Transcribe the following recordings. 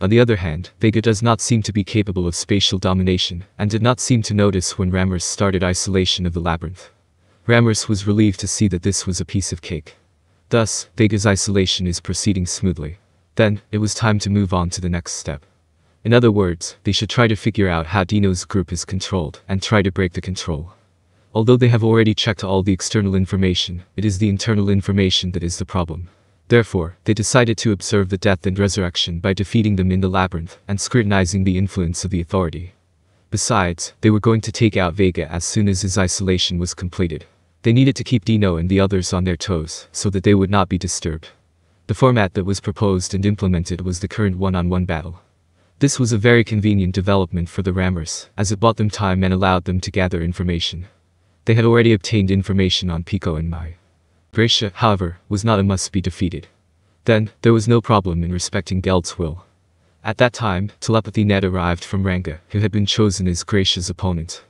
On the other hand, Vega does not seem to be capable of spatial domination, and did not seem to notice when Rammus started isolation of the labyrinth. Rammus was relieved to see that this was a piece of cake. Thus, Vega's isolation is proceeding smoothly. Then, it was time to move on to the next step. In other words, they should try to figure out how Dino's group is controlled, and try to break the control. Although they have already checked all the external information, it is the internal information that is the problem. Therefore, they decided to observe the death and resurrection by defeating them in the labyrinth, and scrutinizing the influence of the authority. Besides, they were going to take out Vega as soon as his isolation was completed. They needed to keep Dino and the others on their toes, so that they would not be disturbed. The format that was proposed and implemented was the current one-on-one battle. This was a very convenient development for the Rammers, as it bought them time and allowed them to gather information. They had already obtained information on Pico and Mai. Gracia, however, was not a must-be defeated. Then, there was no problem in respecting Geld's will. At that time, telepathy net arrived from Ranga, who had been chosen as Gracia's opponent.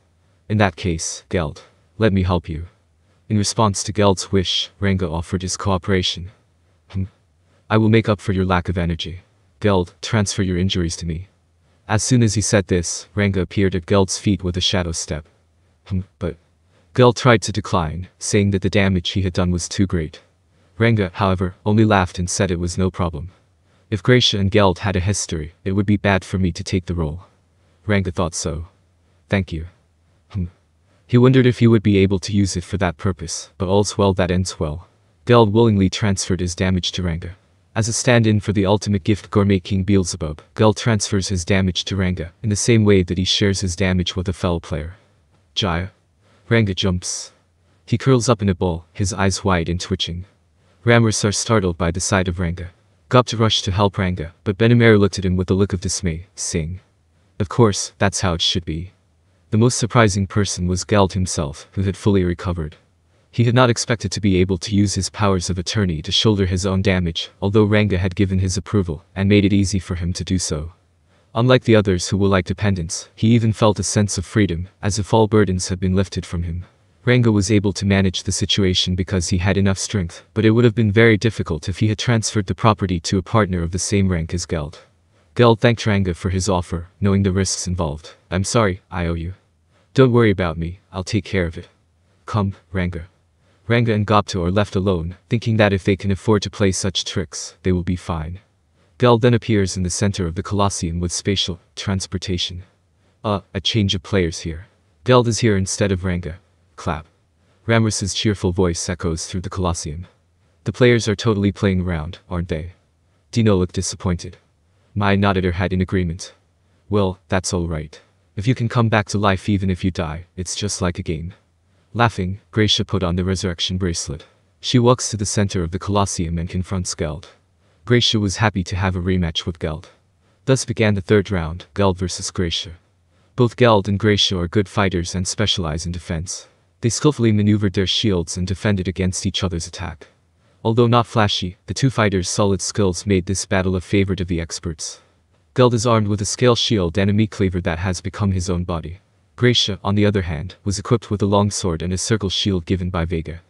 In that case, Geld, let me help you. In response to Geld's wish, Ranga offered his cooperation. I will make up for your lack of energy. Geld, transfer your injuries to me. As soon as he said this, Ranga appeared at Geld's feet with a shadow step. But Geld tried to decline, saying that the damage he had done was too great. Ranga, however, only laughed and said it was no problem. If Gracia and Geld had a history, it would be bad for me to take the role. Ranga thought so. Thank you. He wondered if he would be able to use it for that purpose, but all's well that ends well. Geld willingly transferred his damage to Ranga. As a stand-in for the ultimate gift gourmet King Beelzebub, Geld transfers his damage to Ranga, in the same way that he shares his damage with a fellow player. Jaya. Ranga jumps. He curls up in a ball, his eyes wide and twitching. Rammers are startled by the sight of Ranga. Gopta rushed to help Ranga, but Benimaru looked at him with a look of dismay, saying, "Of course, that's how it should be." The most surprising person was Geld himself, who had fully recovered. He had not expected to be able to use his powers of attorney to shoulder his own damage, although Ranga had given his approval, and made it easy for him to do so. Unlike the others who were like dependents, he even felt a sense of freedom, as if all burdens had been lifted from him. Ranga was able to manage the situation because he had enough strength, but it would have been very difficult if he had transferred the property to a partner of the same rank as Geld. Geld thanked Ranga for his offer, knowing the risks involved. "I'm sorry, I owe you. Don't worry about me, I'll take care of it. Come, Ranga." Ranga and Gopta are left alone, thinking that if they can afford to play such tricks, they will be fine. Geld then appears in the center of the Colosseum with spatial transportation. A change of players here. Geld is here instead of Ranga. Clap. Rammus's cheerful voice echoes through the Colosseum. The players are totally playing around, aren't they? Dino looked disappointed. Mai nodded her head in agreement. Well, that's all right. If you can come back to life even if you die, it's just like a game. Laughing, Gracia put on the resurrection bracelet. She walks to the center of the Colosseum and confronts Geld. Gracia was happy to have a rematch with Geld. Thus began the third round, Geld versus Gracia. Both Geld and Gracia are good fighters and specialize in defense. They skillfully maneuvered their shields and defended against each other's attack. Although not flashy, the two fighters' solid skills made this battle a favorite of the experts. Geld is armed with a scale shield and a meat cleaver that has become his own body. Gracia, on the other hand, was equipped with a longsword and a circle shield given by Vega.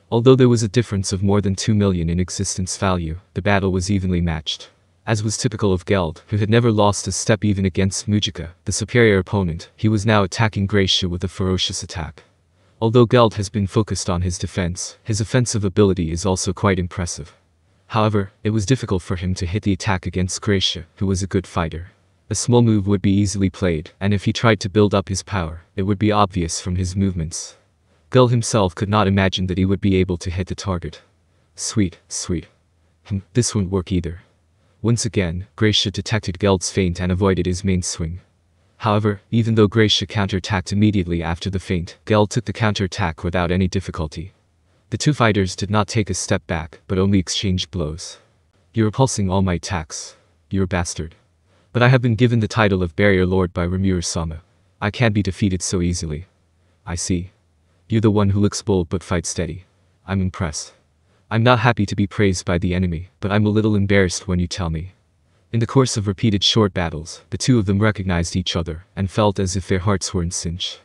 Although there was a difference of more than 2 million in existence value, the battle was evenly matched. As was typical of Geld, who had never lost a step even against Mujika, the superior opponent, he was now attacking Gracia with a ferocious attack. Although Geld has been focused on his defense, his offensive ability is also quite impressive. However, it was difficult for him to hit the attack against Gracia, who was a good fighter. A small move would be easily played, and if he tried to build up his power, it would be obvious from his movements. Geld himself could not imagine that he would be able to hit the target. Sweet. This won't work either. Once again, Gracia detected Geld's feint and avoided his main swing. However, even though Gracia counterattacked immediately after the feint, Geld took the counterattack without any difficulty. The two fighters did not take a step back, but only exchanged blows. "You're repulsing all my attacks. You're a bastard. But I have been given the title of Barrier Lord by Rimuru-sama. I can't be defeated so easily." "I see. You're the one who looks bold but fights steady. I'm impressed. I'm not happy to be praised by the enemy, but I'm a little embarrassed when you tell me." In the course of repeated short battles, the two of them recognized each other, and felt as if their hearts were in sync.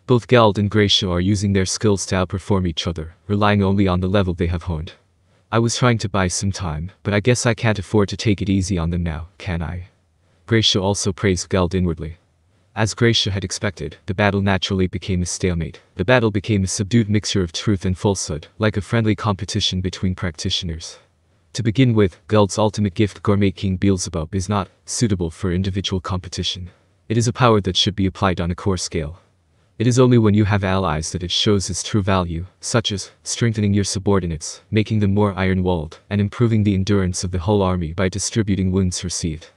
Both Geld and Gracia are using their skills to outperform each other, relying only on the level they have honed. I was trying to buy some time, but I guess I can't afford to take it easy on them now, can I? Gracia also praised Geld inwardly. As Gracia had expected, the battle naturally became a stalemate. The battle became a subdued mixture of truth and falsehood, like a friendly competition between practitioners. To begin with, Geld's ultimate gift, Gourmet King Beelzebub, is not suitable for individual competition. It is a power that should be applied on a core scale. It is only when you have allies that it shows its true value, such as strengthening your subordinates, making them more iron-walled, and improving the endurance of the whole army by distributing wounds received.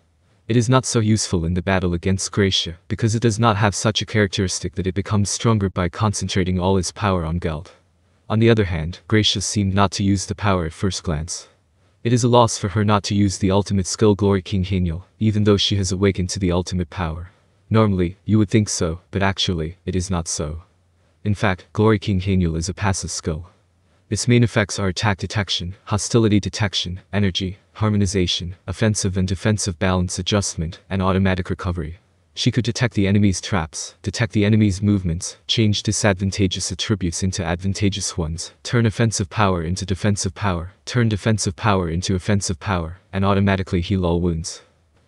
It is not so useful in the battle against Gracia, because it does not have such a characteristic that it becomes stronger by concentrating all its power on Geld. On the other hand, Gracia seemed not to use the power at first glance. It is a loss for her not to use the ultimate skill Glory King Haniel, even though she has awakened to the ultimate power. Normally, you would think so, but actually, it is not so. In fact, Glory King Haniel is a passive skill. Its main effects are attack detection, hostility detection, energy, harmonization, offensive and defensive balance adjustment, and automatic recovery. She could detect the enemy's traps, detect the enemy's movements, change disadvantageous attributes into advantageous ones, turn offensive power into defensive power, turn defensive power into offensive power, and automatically heal all wounds.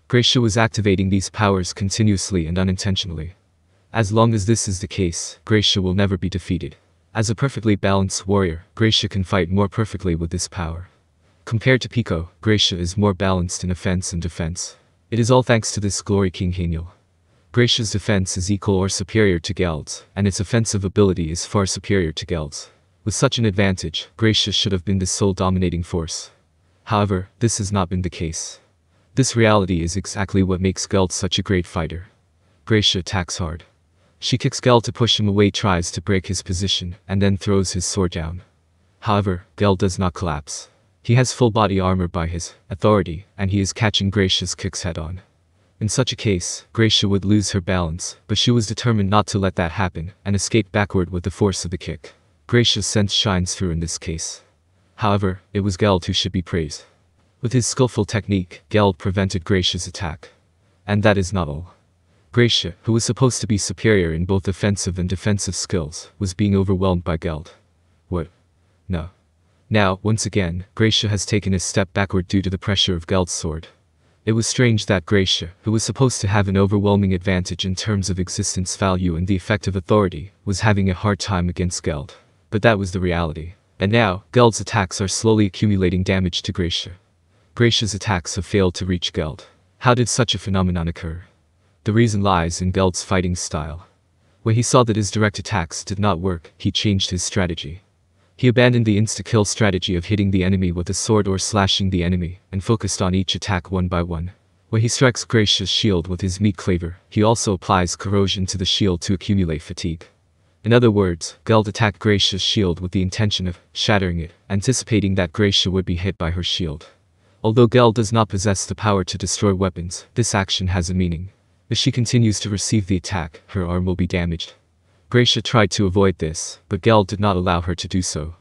Gracia was activating these powers continuously and unintentionally. As long as this is the case, Gracia will never be defeated. As a perfectly balanced warrior, Gracia can fight more perfectly with this power. Compared to Pico, Gracia is more balanced in offense and defense. It is all thanks to this Glory King Haniel. Gracia's defense is equal or superior to Geld's, and its offensive ability is far superior to Geld's. With such an advantage, Gracia should have been the sole dominating force. However, this has not been the case. This reality is exactly what makes Geld such a great fighter. Gracia attacks hard. She kicks Geld to push him away, tries to break his position, and then throws his sword down. However, Geld does not collapse. He has full body armor by his authority, and he is catching Gracia's kicks head-on. In such a case, Gracia would lose her balance, but she was determined not to let that happen, and escaped backward with the force of the kick. Gracia's sense shines through in this case. However, it was Geld who should be praised. With his skillful technique, Geld prevented Gracia's attack. And that is not all. Gracia, who was supposed to be superior in both offensive and defensive skills, was being overwhelmed by Geld. What? No. Now, once again, Gracia has taken a step backward due to the pressure of Geld's sword. It was strange that Gracia, who was supposed to have an overwhelming advantage in terms of existence value and the effect of authority, was having a hard time against Geld. But that was the reality. And now, Geld's attacks are slowly accumulating damage to Gracia. Gracia's attacks have failed to reach Geld. How did such a phenomenon occur? The reason lies in Geld's fighting style. When he saw that his direct attacks did not work, he changed his strategy. He abandoned the insta-kill strategy of hitting the enemy with a sword or slashing the enemy, and focused on each attack one by one. When he strikes Gracia's shield with his meat cleaver, he also applies corrosion to the shield to accumulate fatigue. In other words, Geld attacked Gracia's shield with the intention of shattering it, anticipating that Gracia would be hit by her shield. Although Geld does not possess the power to destroy weapons, this action has a meaning. If she continues to receive the attack, her arm will be damaged. Gracia tried to avoid this, but Geld did not allow her to do so.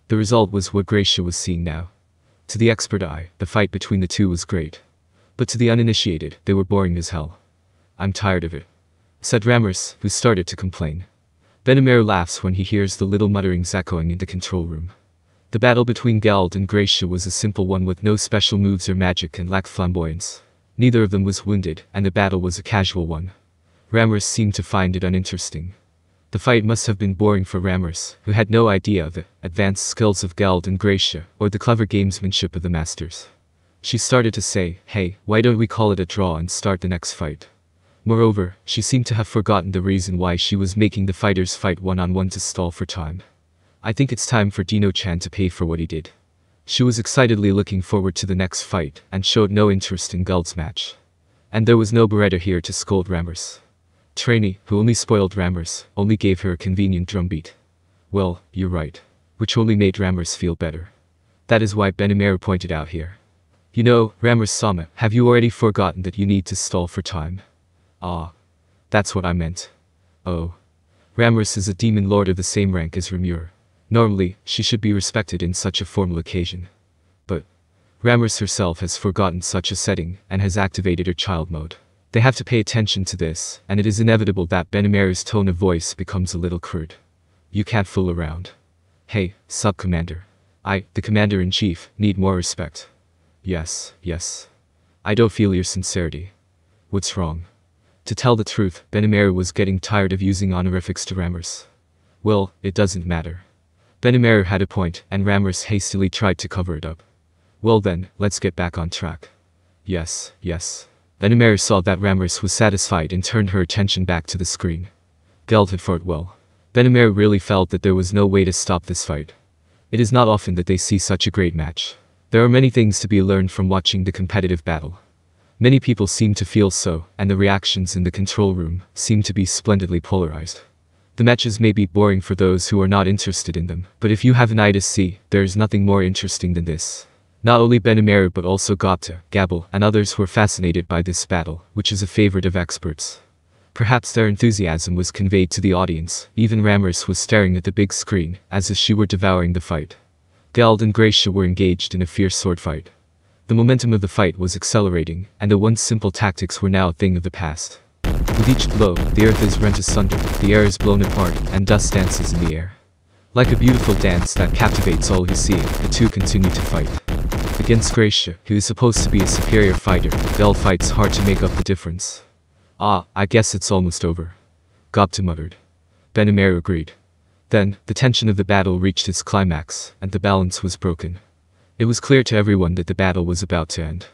The result was what Gracia was seeing now. To the expert eye, the fight between the two was great. But to the uninitiated, they were boring as hell. "I'm tired of it," said Ramers, who started to complain. Benimaru laughs when he hears the little mutterings echoing in the control room. The battle between Geld and Gracia was a simple one with no special moves or magic and lacked flamboyance. Neither of them was wounded, and the battle was a casual one. Ramers seemed to find it uninteresting. The fight must have been boring for Ramers, who had no idea of the advanced skills of Geld and Gracia, or the clever gamesmanship of the masters. She started to say, "Hey, why don't we call it a draw and start the next fight?" Moreover, she seemed to have forgotten the reason why she was making the fighters fight one-on-one to stall for time. "I think it's time for Dino-chan to pay for what he did." She was excitedly looking forward to the next fight, and showed no interest in Geld's match. And there was no Beretta here to scold Ramers. Trainee, who only spoiled Ramers, only gave her a convenient drumbeat. "Well, you're right." Which only made Ramers feel better. That is why Benimaru pointed out here. "You know, Ramers-sama, have you already forgotten that you need to stall for time?" "Ah. That's what I meant." "Oh. Ramers is a demon lord of the same rank as Rimuru. Normally, she should be respected in such a formal occasion. But Ramers herself has forgotten such a setting, and has activated her child mode. They have to pay attention to this, and it is inevitable that Benimaru's tone of voice becomes a little crude. "You can't fool around. Hey, sub-commander. I, the commander-in-chief, need more respect." Yes. I don't feel your sincerity." What's wrong? To tell the truth, Benimaru was getting tired of using honorifics to Rammus. Well, it doesn't matter. Benimaru had a point, and Rammus hastily tried to cover it up. Well then, let's get back on track. Yes. Benimaru saw that Rammus was satisfied and turned her attention back to the screen. Geld had fought well. Benimaru really felt that there was no way to stop this fight. It is not often that they see such a great match. There are many things to be learned from watching the competitive battle. Many people seem to feel so, and the reactions in the control room seem to be splendidly polarized. The matches may be boring for those who are not interested in them, but if you have an eye to see, there is nothing more interesting than this. Not only Benimaru but also Gapta, Gabble, and others were fascinated by this battle, which is a favorite of experts. Perhaps their enthusiasm was conveyed to the audience. Even Rammus was staring at the big screen, as if she were devouring the fight. Geld and Gracia were engaged in a fierce sword fight. The momentum of the fight was accelerating, and the once simple tactics were now a thing of the past. With each blow, the earth is rent asunder, the air is blown apart, and dust dances in the air. Like a beautiful dance that captivates all who see it, the two continue to fight. Against Gracia, who is supposed to be a superior fighter, Geld fights hard to make up the difference. Ah, I guess it's almost over. Gapta muttered. Benimaru agreed. Then, the tension of the battle reached its climax, and the balance was broken. It was clear to everyone that the battle was about to end.